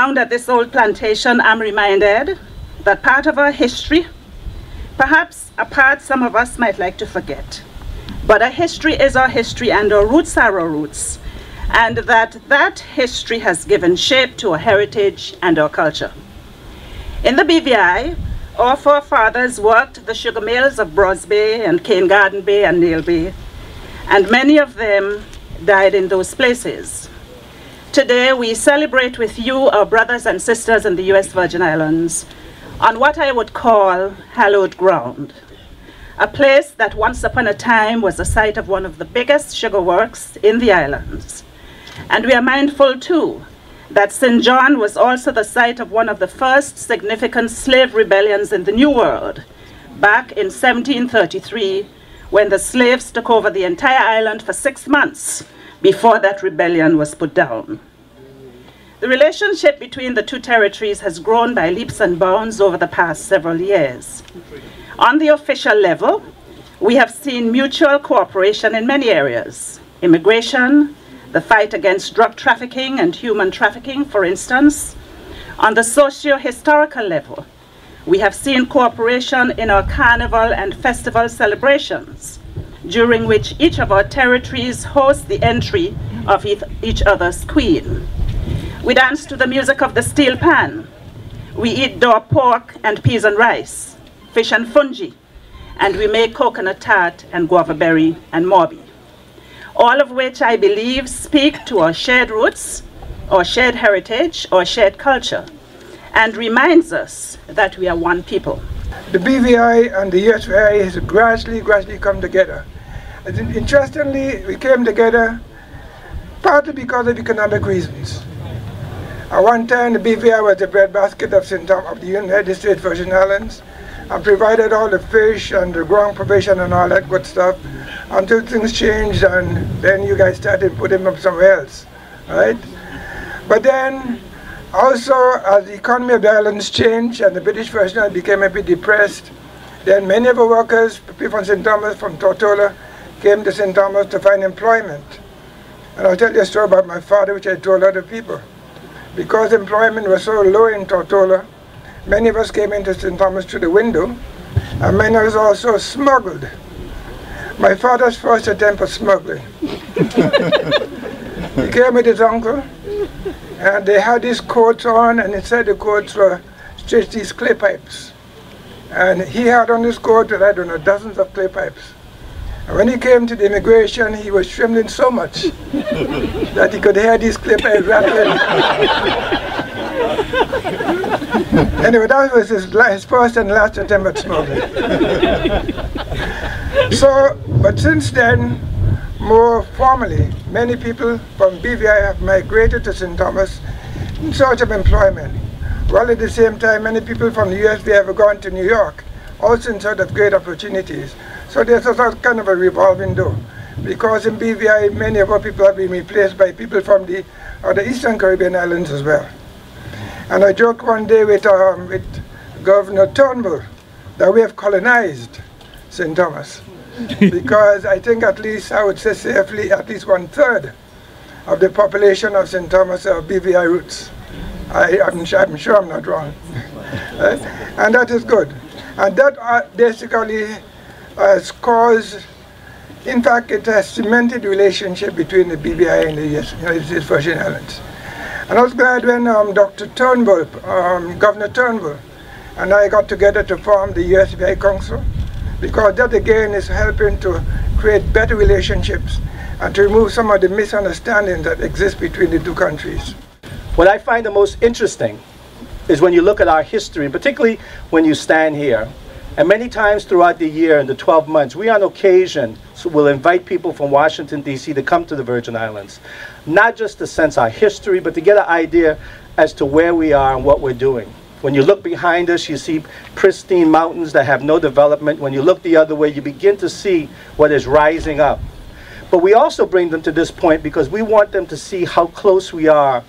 around at this old plantation, I'm reminded that part of our history, perhaps a part some of us might like to forget, but our history is our history and our roots are our roots, and that history has given shape to our heritage and our culture. In the BVI, our forefathers worked the sugar mills of Bros Bay and Cane Garden Bay and Nail Bay, and many of them died in those places. Today, we celebrate with you, our brothers and sisters in the US Virgin Islands, on what I would call hallowed ground, a place that once upon a time was the site of one of the biggest sugar works in the islands. And we are mindful too that St. John was also the site of one of the first significant slave rebellions in the New World, back in 1733, when the slaves took over the entire island for 6 months before that rebellion was put down. The relationship between the two territories has grown by leaps and bounds over the past several years. On the official level, we have seen mutual cooperation in many areas: immigration, the fight against drug trafficking and human trafficking, for instance. On the socio-historical level, we have seen cooperation in our carnival and festival celebrations, during which each of our territories hosts the entry of each other's queen. We dance to the music of the steel pan. We eat door pork and peas and rice, fish and fungi, and we make coconut tart and guava berry and morbi. All of which I believe speak to our shared roots, our shared heritage, our shared culture, and reminds us that we are one people. The BVI and the USVI has gradually come together. And interestingly, we came together partly because of economic reasons. At one time, the BVI was the breadbasket of St. Thomas of the United States Virgin Islands, and provided all the fish and the ground provision and all that good stuff until things changed, and then you guys started putting them up somewhere else, right? But then also, as the economy of the islands changed and the British Virgin Islands became a bit depressed, then many of our workers, people from St. Thomas, from Tortola, came to St. Thomas to find employment. And I'll tell you a story about my father, which I told other people. Because employment was so low in Tortola, many of us came into St. Thomas through the window, and many of us also smuggled. My father's first attempt was smuggling. He came with his uncle, and they had these coats on, and inside the coats were just these clay pipes. And he had on his coat, I don't know, dozens of clay pipes. And when he came to the immigration, he was trembling so much that he could hear these clay pipes rattling. Anyway, that was his first and last attempt at smuggling. So, but since then, more formally, many people from BVI have migrated to St. Thomas in search of employment. While at the same time, many people from the USV have gone to New York, also in search of great opportunities. So there's a kind of a revolving door. Because in BVI, many of our people have been replaced by people from the other Eastern Caribbean islands as well. And I joked one day with Governor Turnbull that we have colonized St. Thomas. Because I think at least, I would say safely, at least 1/3 of the population of St. Thomas are BVI roots. I'm sure I'm not wrong. Right? And that is good. And that basically has caused, in fact, it has cemented the relationship between the BVI and the United States Virgin Islands. And I was glad when Dr. Turnbull, Governor Turnbull, and I got together to form the USVI Council, because that again is helping to create better relationships and to remove some of the misunderstandings that exist between the two countries. What I find the most interesting is when you look at our history, particularly when you stand here, and many times throughout the year in the 12 months, we on occasion will invite people from Washington, D.C. to come to the Virgin Islands, not just to sense our history, but to get an idea as to where we are and what we're doing. When you look behind us, you see pristine mountains that have no development. When you look the other way, you begin to see what is rising up. But we also bring them to this point because we want them to see how close we are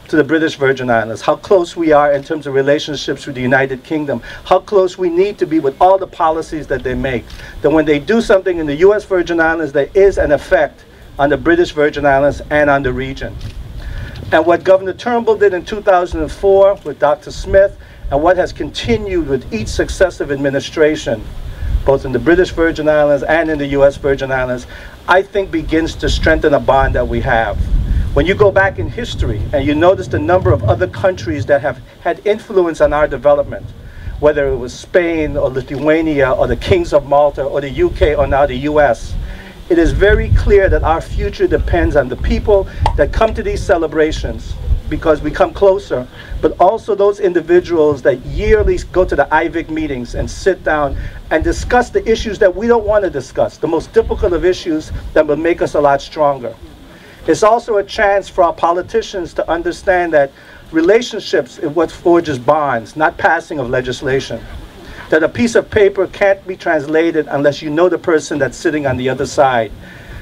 to the British Virgin Islands, how close we are in terms of relationships with the United Kingdom, how close we need to be with all the policies that they make. That when they do something in the US Virgin Islands, there is an effect on the British Virgin Islands and on the region. And what Governor Turnbull did in 2004 with Dr. Smith, and what has continued with each successive administration, both in the British Virgin Islands and in the US Virgin Islands, I think begins to strengthen a bond that we have. When you go back in history and you notice the number of other countries that have had influence on our development, whether it was Spain or Lithuania or the Kings of Malta or the UK or now the US, it is very clear that our future depends on the people that come to these celebrations, because we come closer, but also those individuals that yearly go to the IVIC meetings and sit down and discuss the issues that we don't want to discuss, the most difficult of issues that will make us a lot stronger. It's also a chance for our politicians to understand that relationships is what forges bonds, not passing of legislation. That a piece of paper can't be translated unless you know the person that's sitting on the other side.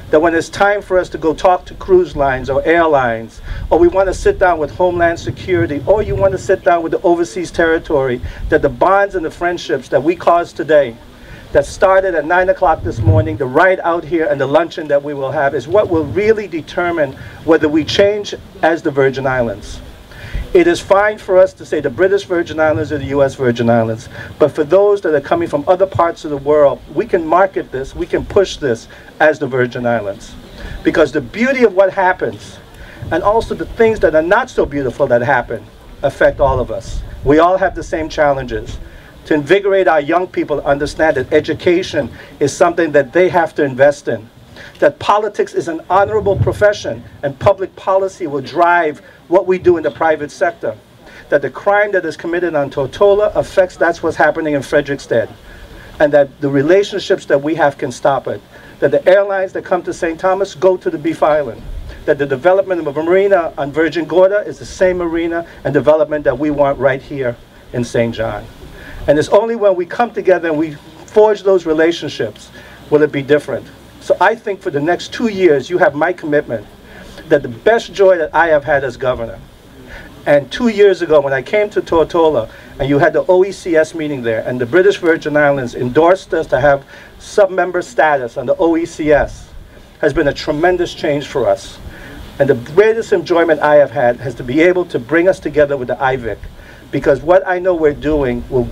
That when it's time for us to go talk to cruise lines or airlines, or we want to sit down with Homeland Security, or you want to sit down with the overseas territory, that the bonds and the friendships that we caused today, that started at 9 o'clock this morning, the ride out here and the luncheon that we will have, is what will really determine whether we change as the Virgin Islands. It is fine for us to say the British Virgin Islands or the US Virgin Islands, but for those that are coming from other parts of the world, we can market this, we can push this as the Virgin Islands. Because the beauty of what happens, and also the things that are not so beautiful that happen, affect all of us. We all have the same challenges. To invigorate our young people to understand that education is something that they have to invest in. That politics is an honorable profession and public policy will drive what we do in the private sector. That the crime that is committed on Tortola affects that's what's happening in Frederiksted. And that the relationships that we have can stop it. That the airlines that come to St. Thomas go to the Beef Island. That the development of a marina on Virgin Gorda is the same marina and development that we want right here in St. John. And it's only when we come together and we forge those relationships will it be different. So I think for the next 2 years, you have my commitment that the best joy that I have had as governor. And 2 years ago, when I came to Tortola, and you had the OECS meeting there, and the British Virgin Islands endorsed us to have sub-member status on the OECS, has been a tremendous change for us. And the greatest enjoyment I have had has to be able to bring us together with the IVIC, because what I know we're doing will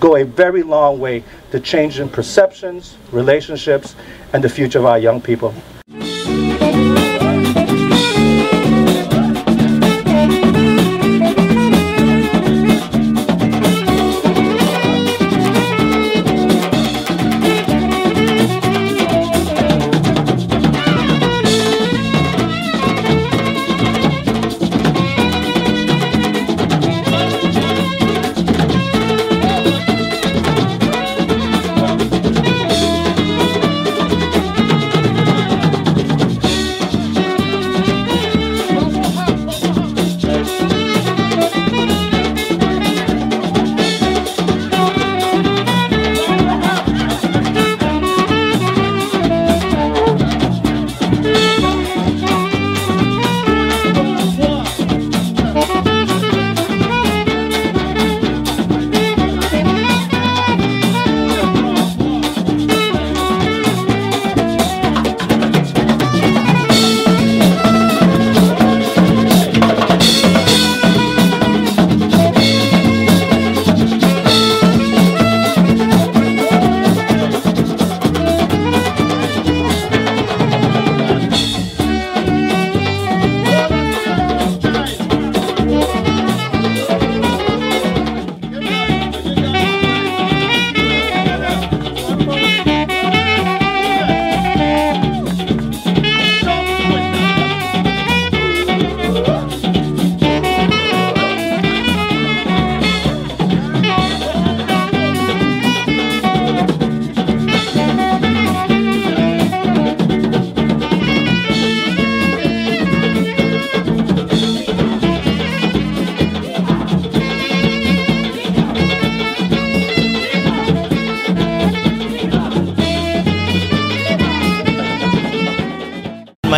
go a very long way to changing perceptions, relationships, and the future of our young people.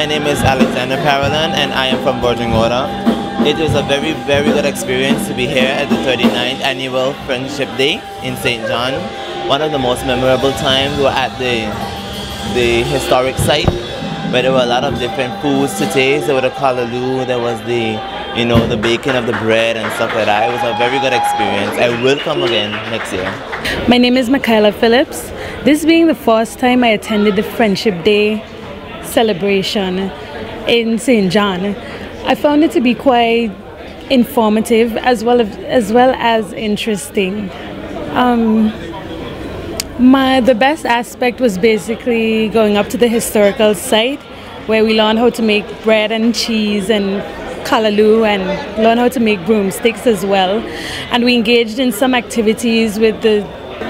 My name is Alexander Parolan and I am from Virgin Gorda. It was a very, very good experience to be here at the 39th Annual Friendship Day in St. John. One of the most memorable times we were at the historic site where there were a lot of different foods to taste. There was the kalaloo, there was the you know, the baking of the bread and stuff like that. It was a very good experience. I will come again next year. My name is Michaela Phillips. This being the first time I attended the Friendship Day celebration in St. John, I found it to be quite informative as well as interesting. The best aspect was basically going up to the historical site where we learned how to make bread and cheese and callaloo and learn how to make broomsticks as well. And we engaged in some activities with the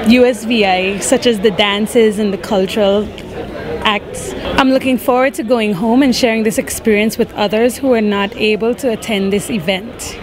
USVI, such as the dances and the cultural acts. I'm looking forward to going home and sharing this experience with others who are not able to attend this event.